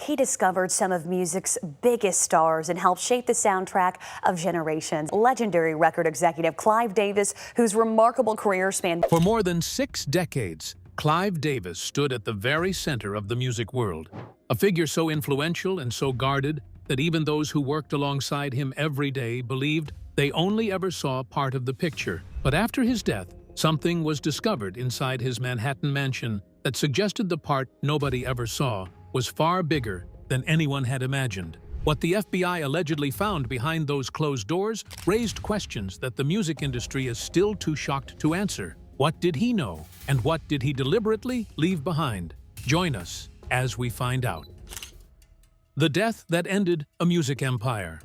he discovered some of music's biggest stars and helped shape the soundtrack of generations. Legendary record executive Clive Davis, whose remarkable career spanned For more than 6 decades, Clive Davis stood at the very center of the music world, a figure so influential and so guarded that even those who worked alongside him every day believed they only ever saw part of the picture. But after his death, something was discovered inside his Manhattan mansion that suggested the part nobody ever saw was far bigger than anyone had imagined. What the FBI allegedly found behind those closed doors raised questions that the music industry is still too shocked to answer. What did he know, and what did he deliberately leave behind? Join us as we find out. The death that ended a music empire.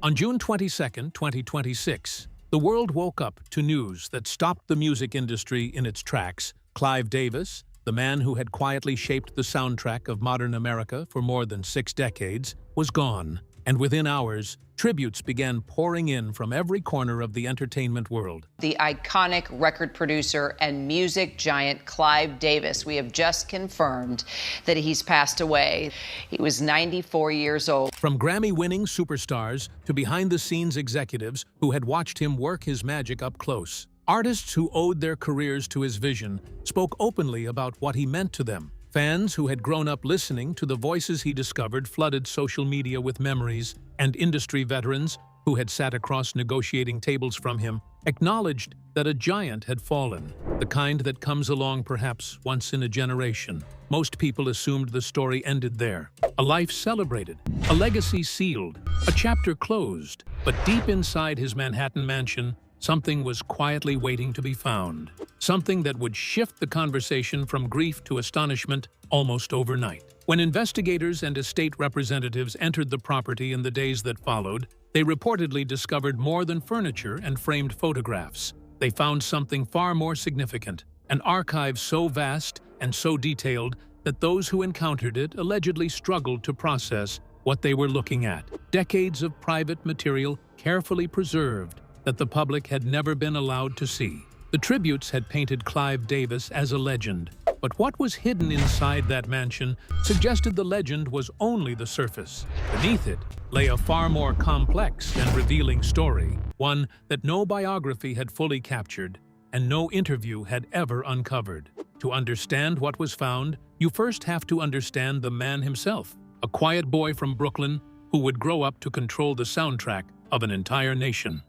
On June 22, 2026, the world woke up to news that stopped the music industry in its tracks. Clive Davis, the man who had quietly shaped the soundtrack of modern America for more than 6 decades, was gone. And within hours, tributes began pouring in from every corner of the entertainment world. The iconic record producer and music giant Clive Davis, we have just confirmed that he's passed away. He was 94 years old. From Grammy-winning superstars to behind-the-scenes executives who had watched him work his magic up close, artists who owed their careers to his vision spoke openly about what he meant to them. Fans who had grown up listening to the voices he discovered flooded social media with memories, and industry veterans who had sat across negotiating tables from him acknowledged that a giant had fallen, the kind that comes along perhaps once in a generation. Most people assumed the story ended there. A life celebrated, a legacy sealed, a chapter closed. But deep inside his Manhattan mansion, something was quietly waiting to be found. Something that would shift the conversation from grief to astonishment almost overnight. When investigators and estate representatives entered the property in the days that followed, they reportedly discovered more than furniture and framed photographs. They found something far more significant, an archive so vast and so detailed that those who encountered it allegedly struggled to process what they were looking at. Decades of private material carefully preserved that the public had never been allowed to see. The tributes had painted Clive Davis as a legend, but what was hidden inside that mansion suggested the legend was only the surface. Beneath it lay a far more complex and revealing story, one that no biography had fully captured and no interview had ever uncovered. To understand what was found, you first have to understand the man himself, a quiet boy from Brooklyn who would grow up to control the soundtrack of an entire nation.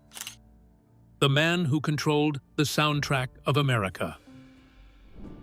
The man who controlled the soundtrack of America.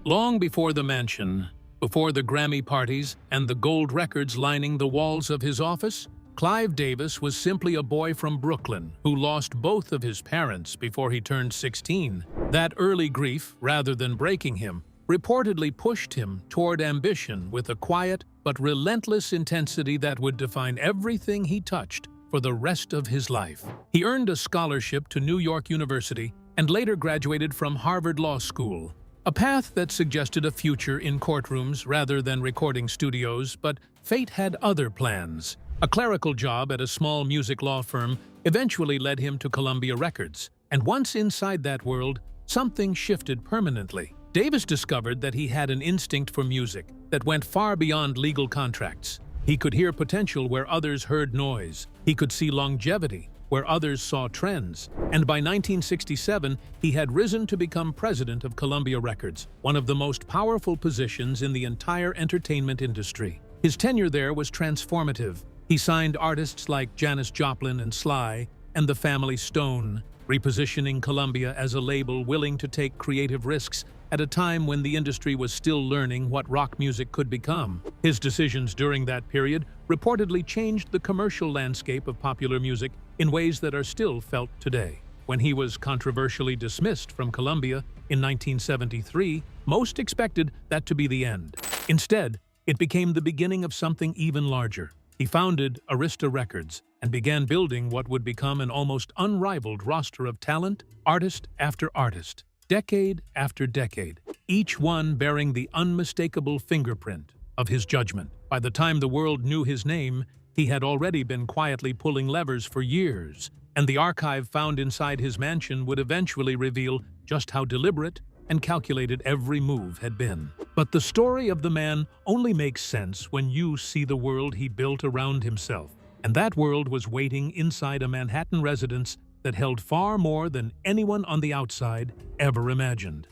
Long before the mansion, before the Grammy parties and the gold records lining the walls of his office, Clive Davis was simply a boy from Brooklyn who lost both of his parents before he turned 16. That early grief, rather than breaking him, reportedly pushed him toward ambition with a quiet but relentless intensity that would define everything he touched for the rest of his life. He earned a scholarship to New York University and later graduated from Harvard Law School, a path that suggested a future in courtrooms rather than recording studios, but fate had other plans. A clerical job at a small music law firm eventually led him to Columbia Records, and once inside that world, something shifted permanently. Davis discovered that he had an instinct for music that went far beyond legal contracts. He could hear potential where others heard noise. He could see longevity where others saw trends. And by 1967, he had risen to become president of Columbia Records, one of the most powerful positions in the entire entertainment industry. His tenure there was transformative. He signed artists like Janis Joplin and Sly and the Family Stone, repositioning Columbia as a label willing to take creative risks at a time when the industry was still learning what rock music could become. His decisions during that period reportedly changed the commercial landscape of popular music in ways that are still felt today. When he was controversially dismissed from Columbia in 1973, most expected that to be the end. Instead, it became the beginning of something even larger. He founded Arista Records and began building what would become an almost unrivaled roster of talent, artist after artist, decade after decade, each one bearing the unmistakable fingerprint of his judgment. By the time the world knew his name, he had already been quietly pulling levers for years, and the archive found inside his mansion would eventually reveal just how deliberate and calculated every move had been. But the story of the man only makes sense when you see the world he built around himself. And that world was waiting inside a Manhattan residence that held far more than anyone on the outside ever imagined.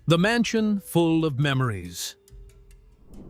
The mansion full of memories.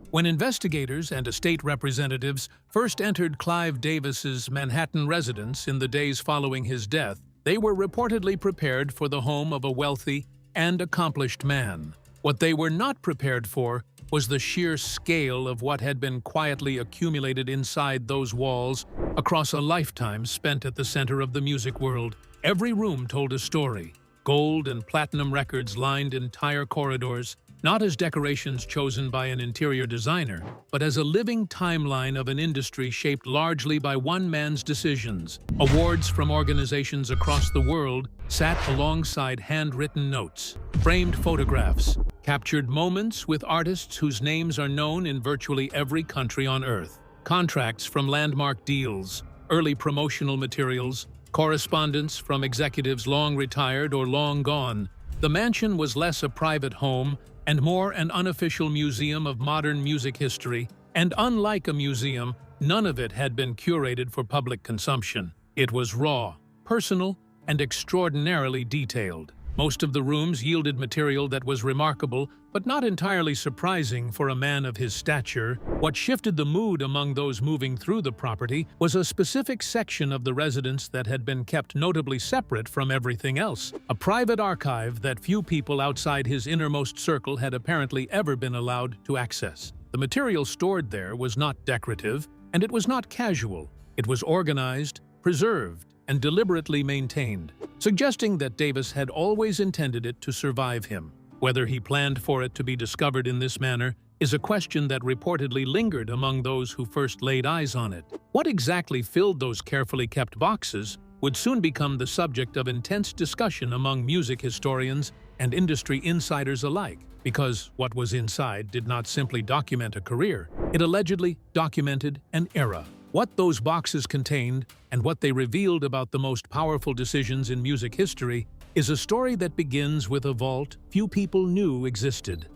When investigators and estate representatives first entered Clive Davis's Manhattan residence in the days following his death, they were reportedly prepared for the home of a wealthy and accomplished man. What they were not prepared for was the sheer scale of what had been quietly accumulated inside those walls across a lifetime spent at the center of the music world. Every room told a story. Gold and platinum records lined entire corridors, not as decorations chosen by an interior designer, but as a living timeline of an industry shaped largely by one man's decisions. Awards from organizations across the world sat alongside handwritten notes, framed photographs, captured moments with artists whose names are known in virtually every country on Earth, contracts from landmark deals, early promotional materials, correspondence from executives long retired or long gone. The mansion was less a private home and more an unofficial museum of modern music history, and unlike a museum, none of it had been curated for public consumption. It was raw, personal, and extraordinarily detailed. Most of the rooms yielded material that was remarkable, but not entirely surprising for a man of his stature. What shifted the mood among those moving through the property was a specific section of the residence that had been kept notably separate from everything else, a private archive that few people outside his innermost circle had apparently ever been allowed to access. The material stored there was not decorative, and it was not casual. It was organized, preserved, and deliberately maintained, suggesting that Davis had always intended it to survive him. Whether he planned for it to be discovered in this manner is a question that reportedly lingered among those who first laid eyes on it. What exactly filled those carefully kept boxes would soon become the subject of intense discussion among music historians and industry insiders alike, because what was inside did not simply document a career, it allegedly documented an era. What those boxes contained and what they revealed about the most powerful decisions in music history is a story that begins with a vault few people knew existed.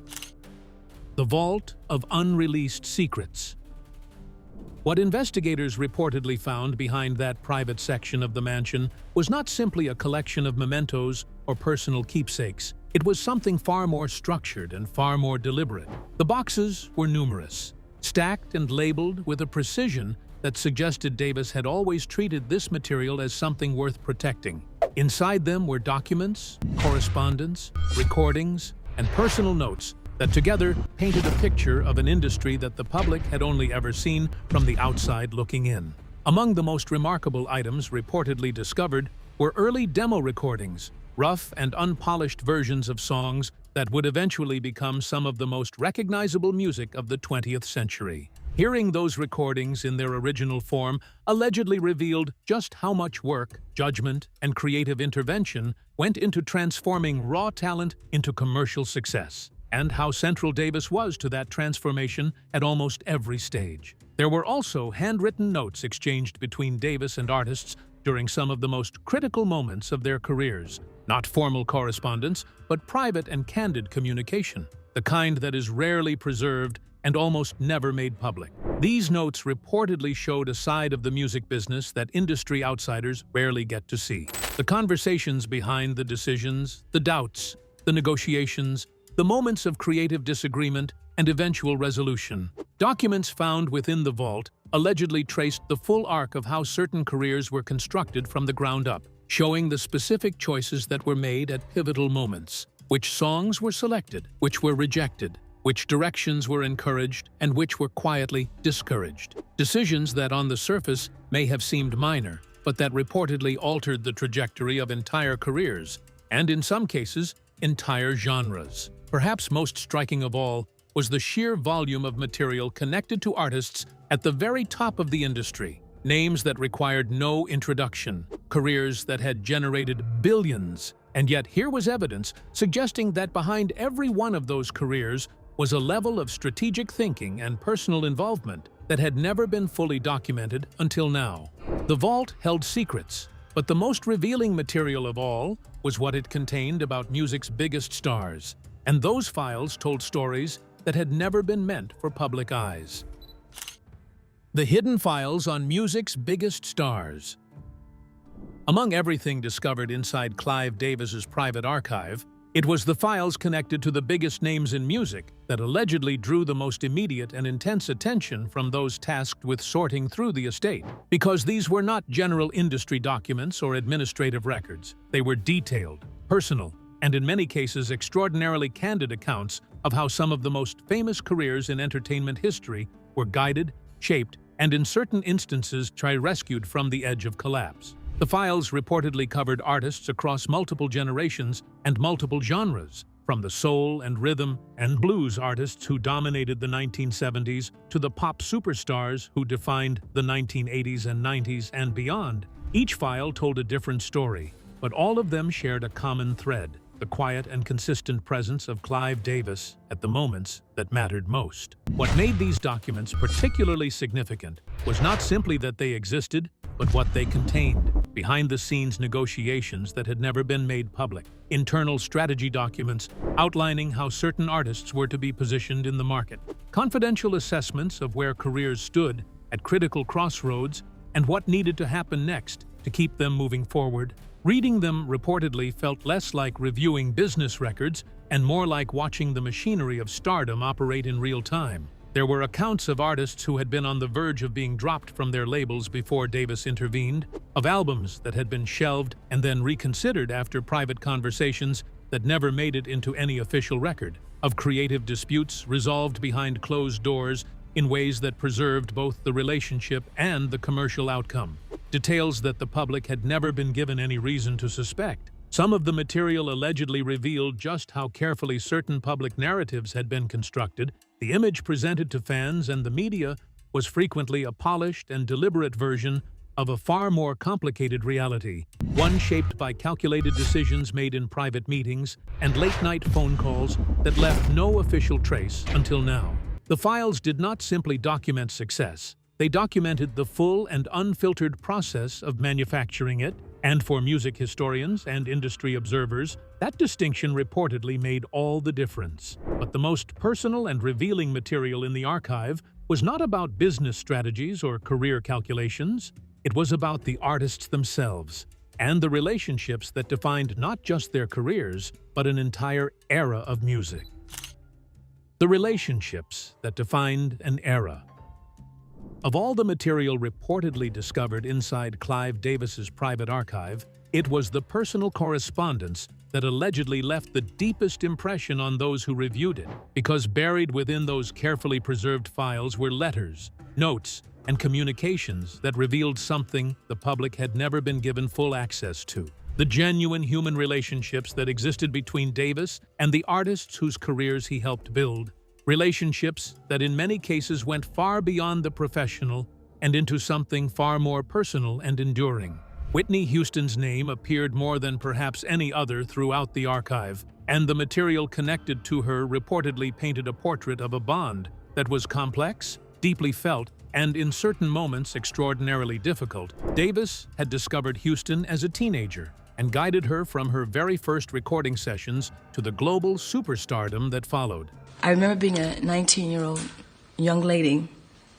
The Vault of Unreleased Secrets. What investigators reportedly found behind that private section of the mansion was not simply a collection of mementos or personal keepsakes. It was something far more structured and far more deliberate. The boxes were numerous, stacked and labeled with a precision that suggested Davis had always treated this material as something worth protecting. Inside them were documents, correspondence, recordings, and personal notes that together painted a picture of an industry that the public had only ever seen from the outside looking in. Among the most remarkable items reportedly discovered were early demo recordings, rough and unpolished versions of songs that would eventually become some of the most recognizable music of the 20th century. Hearing those recordings in their original form allegedly revealed just how much work, judgment, and creative intervention went into transforming raw talent into commercial success, and how central Davis was to that transformation at almost every stage. There were also handwritten notes exchanged between Davis and artists during some of the most critical moments of their careers. Not formal correspondence, but private and candid communication, the kind that is rarely preserved and almost never made public. These notes reportedly showed a side of the music business that industry outsiders rarely get to see. The conversations behind the decisions, the doubts, the negotiations, the moments of creative disagreement and eventual resolution. Documents found within the vault allegedly traced the full arc of how certain careers were constructed from the ground up, showing the specific choices that were made at pivotal moments, which songs were selected, which were rejected, which directions were encouraged, and which were quietly discouraged. Decisions that on the surface may have seemed minor, but that reportedly altered the trajectory of entire careers, and in some cases, entire genres. Perhaps most striking of all was the sheer volume of material connected to artists at the very top of the industry. Names that required no introduction, careers that had generated billions, and yet here was evidence suggesting that behind every one of those careers was a level of strategic thinking and personal involvement that had never been fully documented until now. The vault held secrets, But the most revealing material of all was what it contained about music's biggest stars, and those files told stories that had never been meant for public eyes. The hidden files on music's biggest stars. Among everything discovered inside Clive Davis's private archive, it was the files connected to the biggest names in music that allegedly drew the most immediate and intense attention from those tasked with sorting through the estate. Because these were not general industry documents or administrative records, they were detailed, personal, and in many cases extraordinarily candid accounts of how some of the most famous careers in entertainment history were guided, shaped, and in certain instances rescued from the edge of collapse. The files reportedly covered artists across multiple generations and multiple genres, from the soul and rhythm and blues artists who dominated the 1970s to the pop superstars who defined the 1980s and 90s and beyond. Each file told a different story, but all of them shared a common thread: the quiet and consistent presence of Clive Davis at the moments that mattered most. What made these documents particularly significant was not simply that they existed, but what they contained: behind-the-scenes negotiations that had never been made public, internal strategy documents outlining how certain artists were to be positioned in the market, confidential assessments of where careers stood at critical crossroads and what needed to happen next to keep them moving forward. Reading them reportedly felt less like reviewing business records and more like watching the machinery of stardom operate in real time. There were accounts of artists who had been on the verge of being dropped from their labels before Davis intervened, of albums that had been shelved and then reconsidered after private conversations that never made it into any official record, of creative disputes resolved behind closed doors in ways that preserved both the relationship and the commercial outcome. Details that the public had never been given any reason to suspect. Some of the material allegedly revealed just how carefully certain public narratives had been constructed. The image presented to fans and the media was frequently a polished and deliberate version of a far more complicated reality, one shaped by calculated decisions made in private meetings and late-night phone calls that left no official trace until now. The files did not simply document success. They documented the full and unfiltered process of manufacturing it, and for music historians and industry observers, that distinction reportedly made all the difference. But the most personal and revealing material in the archive was not about business strategies or career calculations. It was about the artists themselves and the relationships that defined not just their careers, but an entire era of music. The relationships that defined an era. Of all the material reportedly discovered inside Clive Davis's private archive, it was the personal correspondence that allegedly left the deepest impression on those who reviewed it, because buried within those carefully preserved files were letters, notes, and communications that revealed something the public had never been given full access to: the genuine human relationships that existed between Davis and the artists whose careers he helped build. Relationships that in many cases went far beyond the professional and into something far more personal and enduring. Whitney Houston's name appeared more than perhaps any other throughout the archive, and the material connected to her reportedly painted a portrait of a bond that was complex, deeply felt, and in certain moments extraordinarily difficult. Davis had discovered Houston as a teenager and guided her from her very first recording sessions to the global superstardom that followed. I remember being a 19-year-old young lady,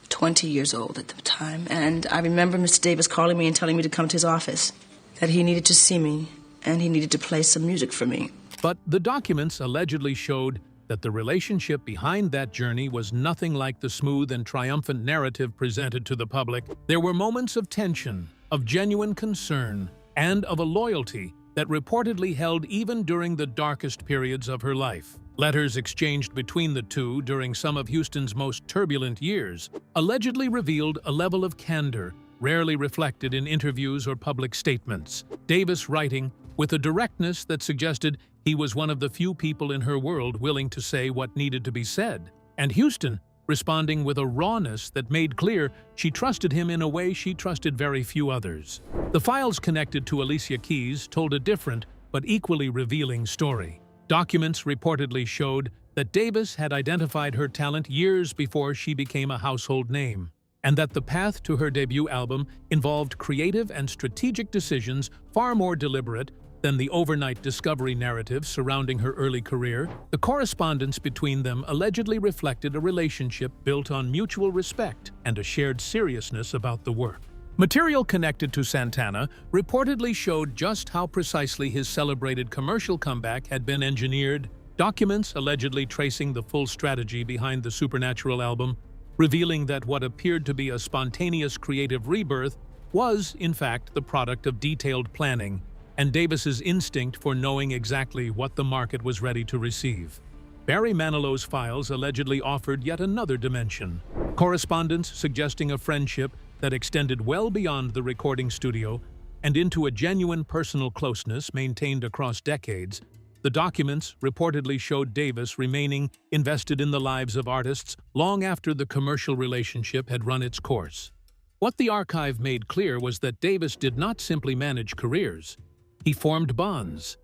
20 years old at the time, and I remember Mr. Davis calling me and telling me to come to his office, that he needed to see me and he needed to play some music for me. But the documents allegedly showed that the relationship behind that journey was nothing like the smooth and triumphant narrative presented to the public. There were moments of tension, of genuine concern, and of a loyalty that reportedly held even during the darkest periods of her life. Letters exchanged between the two during some of Houston's most turbulent years allegedly revealed a level of candor rarely reflected in interviews or public statements. Davis writing with a directness that suggested he was one of the few people in her world willing to say what needed to be said, and Houston responding with a rawness that made clear she trusted him in a way she trusted very few others. The files connected to Alicia Keys told a different but equally revealing story. Documents reportedly showed that Davis had identified her talent years before she became a household name. and that the path to her debut album involved creative and strategic decisions far more deliberate than the overnight discovery narrative surrounding her early career. The correspondence between them allegedly reflected a relationship built on mutual respect and a shared seriousness about the work. Material connected to Santana reportedly showed just how precisely his celebrated commercial comeback had been engineered. Documents allegedly tracing the full strategy behind the Supernatural album, revealing that what appeared to be a spontaneous creative rebirth was, in fact, the product of detailed planning and Davis's instinct for knowing exactly what the market was ready to receive. Barry Manilow's files allegedly offered yet another dimension, correspondence suggesting a friendship that extended well beyond the recording studio and into a genuine personal closeness maintained across decades. The documents reportedly showed Davis remaining invested in the lives of artists long after the commercial relationship had run its course. What the archive made clear was that Davis did not simply manage careers. He formed bonds,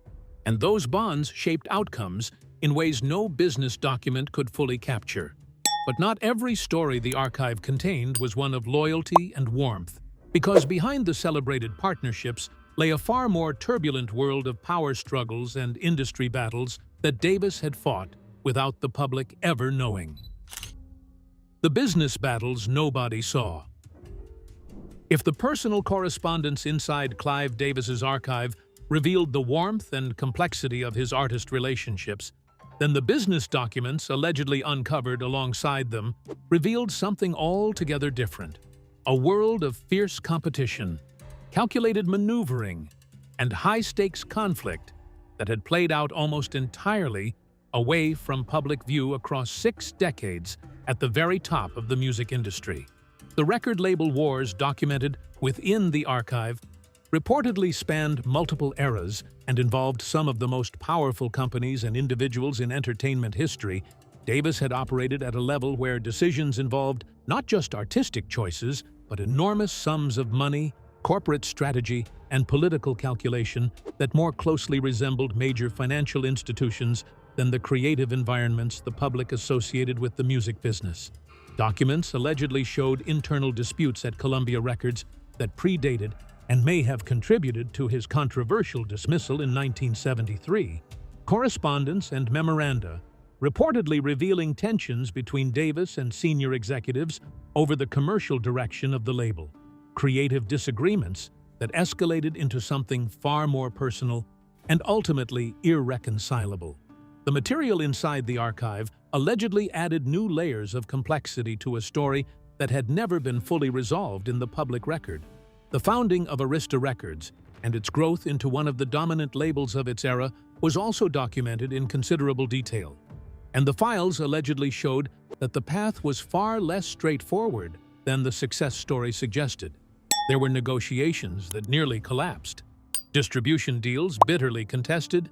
and those bonds shaped outcomes in ways no business document could fully capture. But not every story the archive contained was one of loyalty and warmth, because behind the celebrated partnerships lay a far more turbulent world of power struggles and industry battles that Davis had fought without the public ever knowing. The business battles nobody saw. If the personal correspondence inside Clive Davis's archive revealed the warmth and complexity of his artist relationships, then the business documents allegedly uncovered alongside them revealed something altogether different. A world of fierce competition, calculated maneuvering, and high-stakes conflict that had played out almost entirely away from public view across 6 decades at the very top of the music industry. The record label wars documented within the archive reportedly spanned multiple eras and involved some of the most powerful companies and individuals in entertainment history. Davis had operated at a level where decisions involved not just artistic choices, but enormous sums of money, corporate strategy, and political calculation that more closely resembled major financial institutions than the creative environments the public associated with the music business. Documents allegedly showed internal disputes at Columbia Records that predated and may have contributed to his controversial dismissal in 1973. Correspondence and memoranda reportedly revealing tensions between Davis and senior executives over the commercial direction of the label, creative disagreements that escalated into something far more personal and ultimately irreconcilable. The material inside the archive allegedly added new layers of complexity to a story that had never been fully resolved in the public record. The founding of Arista Records and its growth into one of the dominant labels of its era was also documented in considerable detail, and the files allegedly showed that the path was far less straightforward than the success story suggested. There were negotiations that nearly collapsed, distribution deals bitterly contested,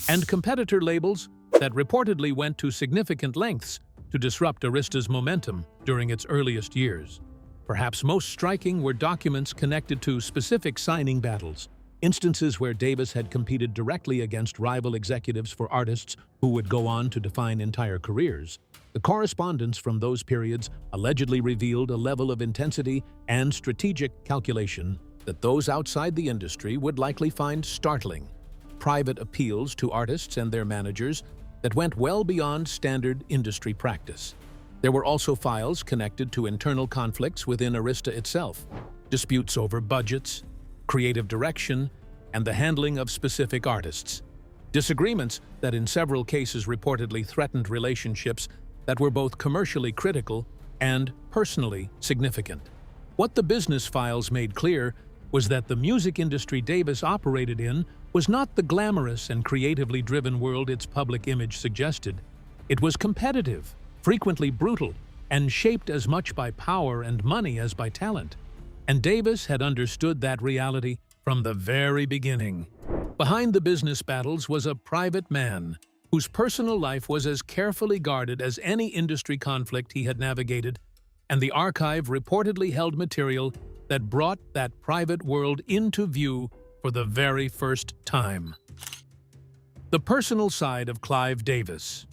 and competitor labels that reportedly went to significant lengths to disrupt Arista's momentum during its earliest years. Perhaps most striking were documents connected to specific signing battles, instances where Davis had competed directly against rival executives for artists who would go on to define entire careers. The correspondence from those periods allegedly revealed a level of intensity and strategic calculation that those outside the industry would likely find startling. Private appeals to artists and their managers that went well beyond standard industry practice. There were also files connected to internal conflicts within Arista itself, disputes over budgets, creative direction, and the handling of specific artists. Disagreements that in several cases reportedly threatened relationships that were both commercially critical and personally significant. What the business files made clear was that the music industry Davis operated in was not the glamorous and creatively driven world its public image suggested. It was competitive, frequently brutal, and shaped as much by power and money as by talent. And Davis had understood that reality from the very beginning. Behind the business battles was a private man whose personal life was as carefully guarded as any industry conflict he had navigated, and the archive reportedly held material that brought that private world into view for the very first time. The personal side of Clive Davis.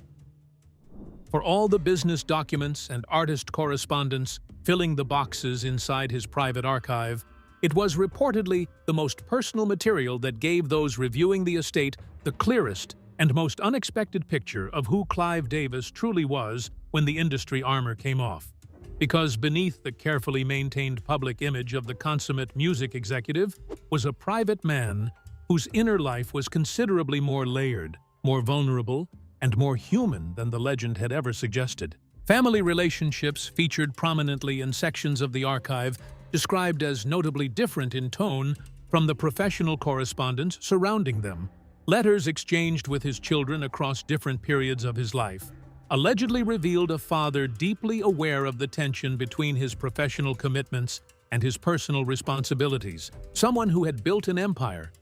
For all the business documents and artist correspondence filling the boxes inside his private archive. It was reportedly the most personal material that gave those reviewing the estate the clearest and most unexpected picture of who Clive Davis truly was when the industry armor came off. Because beneath the carefully maintained public image of the consummate music executive was a private man whose inner life was considerably more layered, more vulnerable, and more human than the legend had ever suggested. Family relationships featured prominently in sections of the archive, described as notably different in tone from the professional correspondence surrounding them. Letters exchanged with his children across different periods of his life allegedly revealed a father deeply aware of the tension between his professional commitments and his personal responsibilities, someone who had built an empire,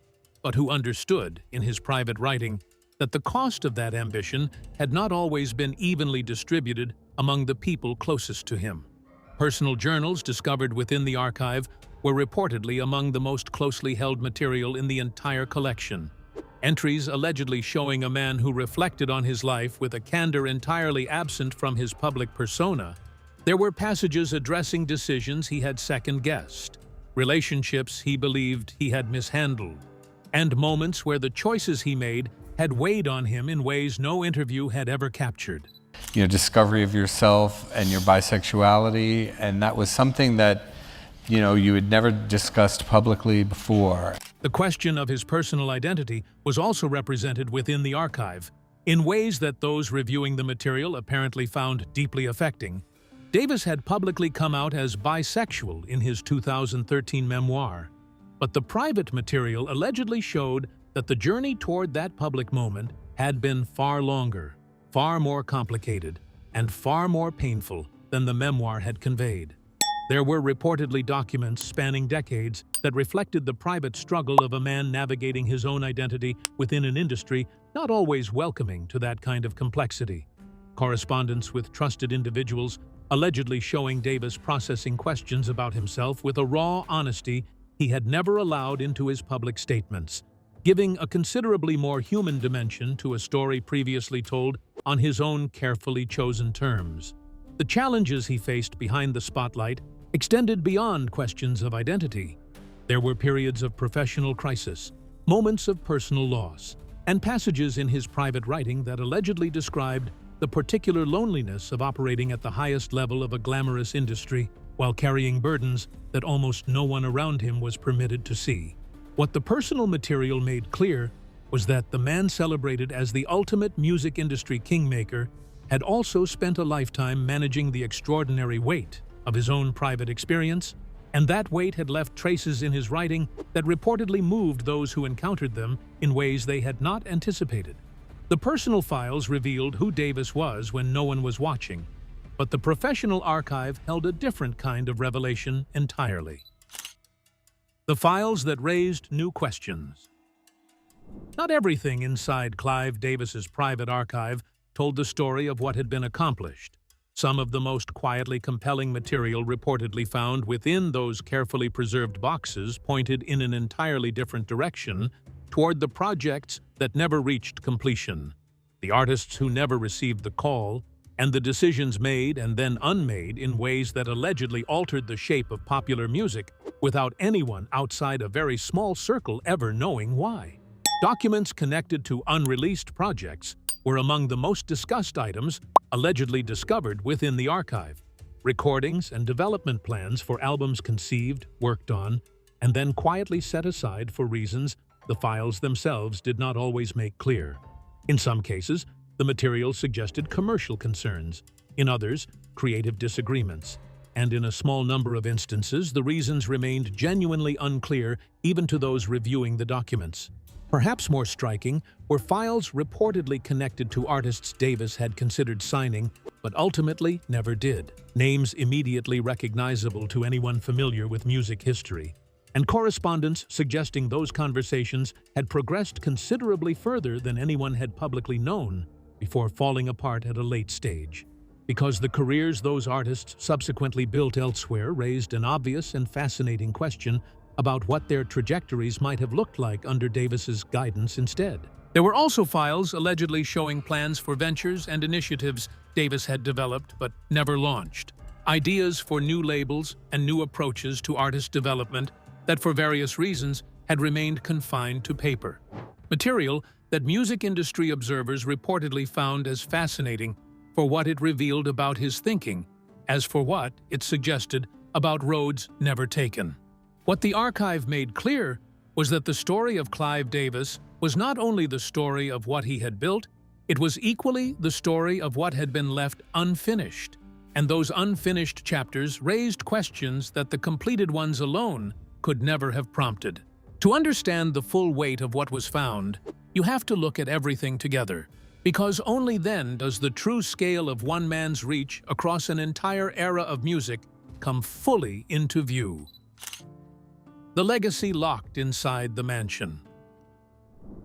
but who understood, in his private writing, that the cost of that ambition had not always been evenly distributed among the people closest to him. Personal journals discovered within the archive were reportedly among the most closely held material in the entire collection. Entries allegedly showing a man who reflected on his life with a candor entirely absent from his public persona. There were passages addressing decisions he had second-guessed, relationships he believed he had mishandled, and moments where the choices he made had weighed on him in ways no interview had ever captured. Discovery of yourself and your bisexuality, and that was something that, you had never discussed publicly before. The question of his personal identity was also represented within the archive, in ways that those reviewing the material apparently found deeply affecting. Davis had publicly come out as bisexual in his 2013 memoir, but the private material allegedly showed that the journey toward that public moment had been far longer, far more complicated, and far more painful than the memoir had conveyed. There were reportedly documents spanning decades that reflected the private struggle of a man navigating his own identity within an industry not always welcoming to that kind of complexity. Correspondence with trusted individuals allegedly showing Davis processing questions about himself with a raw honesty he had never allowed into his public statements, giving a considerably more human dimension to a story previously told on his own carefully chosen terms. The challenges he faced behind the spotlight extended beyond questions of identity. There were periods of professional crisis, moments of personal loss, and passages in his private writing that allegedly described the particular loneliness of operating at the highest level of a glamorous industry while carrying burdens that almost no one around him was permitted to see. What the personal material made clear was that the man celebrated as the ultimate music industry kingmaker had also spent a lifetime managing the extraordinary weight of his own private experience, and that weight had left traces in his writing that reportedly moved those who encountered them in ways they had not anticipated. The personal files revealed who Davis was when no one was watching, but the professional archive held a different kind of revelation entirely. The files that raised new questions. Not everything inside Clive Davis's private archive told the story of what had been accomplished. Some of the most quietly compelling material reportedly found within those carefully preserved boxes pointed in an entirely different direction toward the projects that never reached completion, the artists who never received the call, and the decisions made and then unmade in ways that allegedly altered the shape of popular music without anyone outside a very small circle ever knowing why. Documents connected to unreleased projects were among the most discussed items allegedly discovered within the archive. Recordings and development plans for albums conceived, worked on, and then quietly set aside for reasons the files themselves did not always make clear. In some cases, the material suggested commercial concerns. In others, creative disagreements. And in a small number of instances, the reasons remained genuinely unclear even to those reviewing the documents. Perhaps more striking were files reportedly connected to artists Davis had considered signing, but ultimately never did. Names immediately recognizable to anyone familiar with music history, and correspondence suggesting those conversations had progressed considerably further than anyone had publicly known before falling apart at a late stage. Because the careers those artists subsequently built elsewhere raised an obvious and fascinating question about what their trajectories might have looked like under Davis's guidance instead. There were also files allegedly showing plans for ventures and initiatives Davis had developed but never launched. ideas for new labels and new approaches to artist development that for various reasons had remained confined to paper. Material that music industry observers reportedly found as fascinating for what it revealed about his thinking, as for what it suggested about roads never taken. What the archive made clear was that the story of Clive Davis was not only the story of what he had built, it was equally the story of what had been left unfinished. And those unfinished chapters raised questions that the completed ones alone could never have prompted. To understand the full weight of what was found, you have to look at everything together, because only then does the true scale of one man's reach across an entire era of music come fully into view. The legacy locked inside the mansion.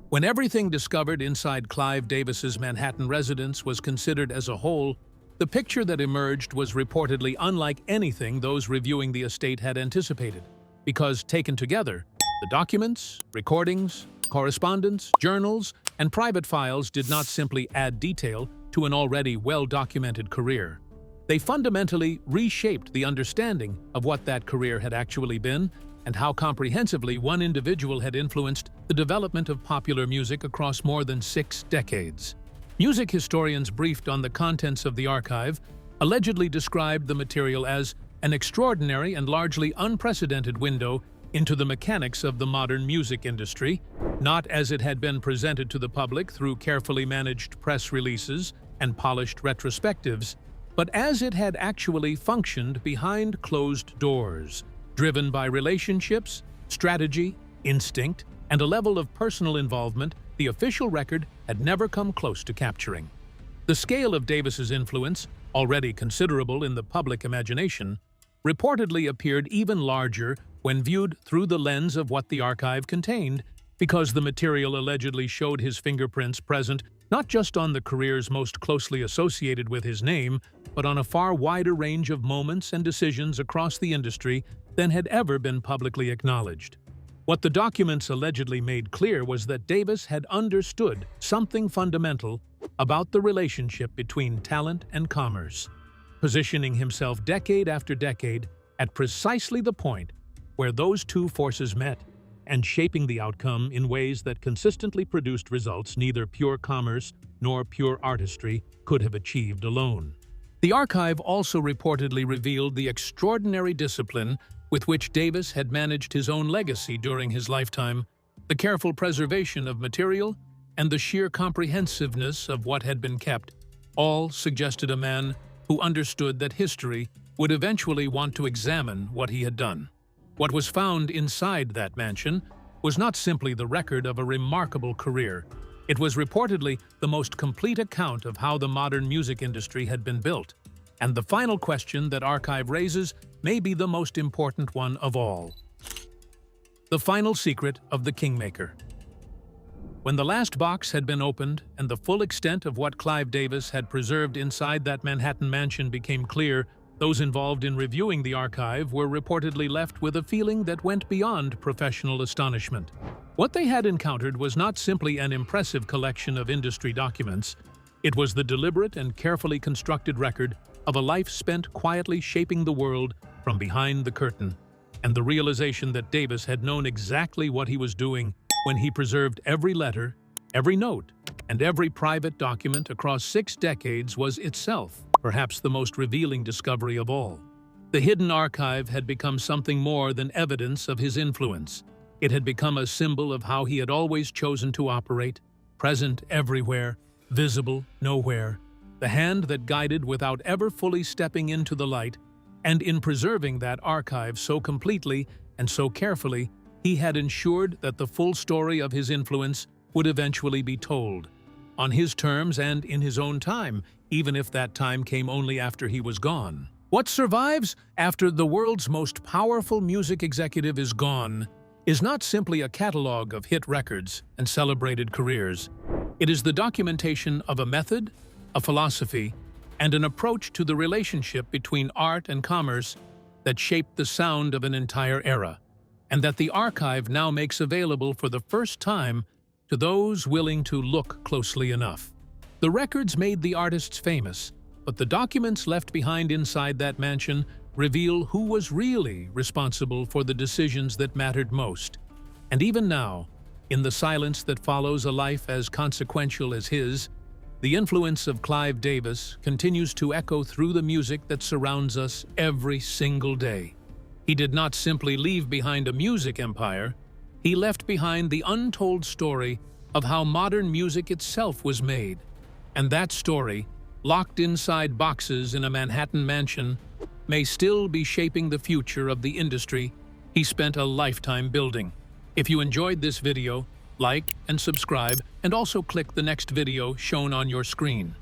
When everything discovered inside Clive Davis's Manhattan residence was considered as a whole, the picture that emerged was reportedly unlike anything those reviewing the estate had anticipated, because taken together, the documents, recordings, correspondence, journals, and private files did not simply add detail to an already well-documented career. They fundamentally reshaped the understanding of what that career had actually been and how comprehensively one individual had influenced the development of popular music across more than 6 decades. Music historians briefed on the contents of the archive allegedly described the material as an extraordinary and largely unprecedented window into the mechanics of the modern music industry, not as it had been presented to the public through carefully managed press releases and polished retrospectives, but as it had actually functioned behind closed doors, driven by relationships, strategy, instinct, and a level of personal involvement the official record had never come close to capturing. The scale of Davis's influence, already considerable in the public imagination, reportedly appeared even larger when viewed through the lens of what the archive contained, because the material allegedly showed his fingerprints present not just on the careers most closely associated with his name, but on a far wider range of moments and decisions across the industry than had ever been publicly acknowledged. What the documents allegedly made clear was that Davis had understood something fundamental about the relationship between talent and commerce, positioning himself decade after decade at precisely the point where those two forces met, and shaping the outcome in ways that consistently produced results neither pure commerce nor pure artistry could have achieved alone. The archive also reportedly revealed the extraordinary discipline with which Davis had managed his own legacy during his lifetime, the careful preservation of material, and the sheer comprehensiveness of what had been kept, all suggested a man who understood that history would eventually want to examine what he had done. What was found inside that mansion was not simply the record of a remarkable career. It was reportedly the most complete account of how the modern music industry had been built. And the final question that archive raises may be the most important one of all. The final secret of the Kingmaker. When the last box had been opened and the full extent of what Clive Davis had preserved inside that Manhattan mansion became clear, those involved in reviewing the archive were reportedly left with a feeling that went beyond professional astonishment. What they had encountered was not simply an impressive collection of industry documents. It was the deliberate and carefully constructed record of a life spent quietly shaping the world from behind the curtain, and the realization that Davis had known exactly what he was doing when he preserved every letter, every note, and every private document across 6 decades was itself perhaps the most revealing discovery of all. The hidden archive had become something more than evidence of his influence. It had become a symbol of how he had always chosen to operate, present everywhere, visible nowhere, the hand that guided without ever fully stepping into the light, and in preserving that archive so completely and so carefully, he had ensured that the full story of his influence would eventually be told, on his terms and in his own time, even if that time came only after he was gone. What survives after the world's most powerful music executive is gone is not simply a catalog of hit records and celebrated careers. It is the documentation of a method, a philosophy, and an approach to the relationship between art and commerce that shaped the sound of an entire era, and that the archive now makes available for the first time to those willing to look closely enough. The records made the artists famous, But the documents left behind inside that mansion reveal who was really responsible for the decisions that mattered most. And even now, in the silence that follows a life as consequential as his, the influence of Clive Davis continues to echo through the music that surrounds us every single day. He did not simply leave behind a music empire, he left behind the untold story of how modern music itself was made. And that story, locked inside boxes in a Manhattan mansion, may still be shaping the future of the industry he spent a lifetime building. If you enjoyed this video, like and subscribe, and also click the next video shown on your screen.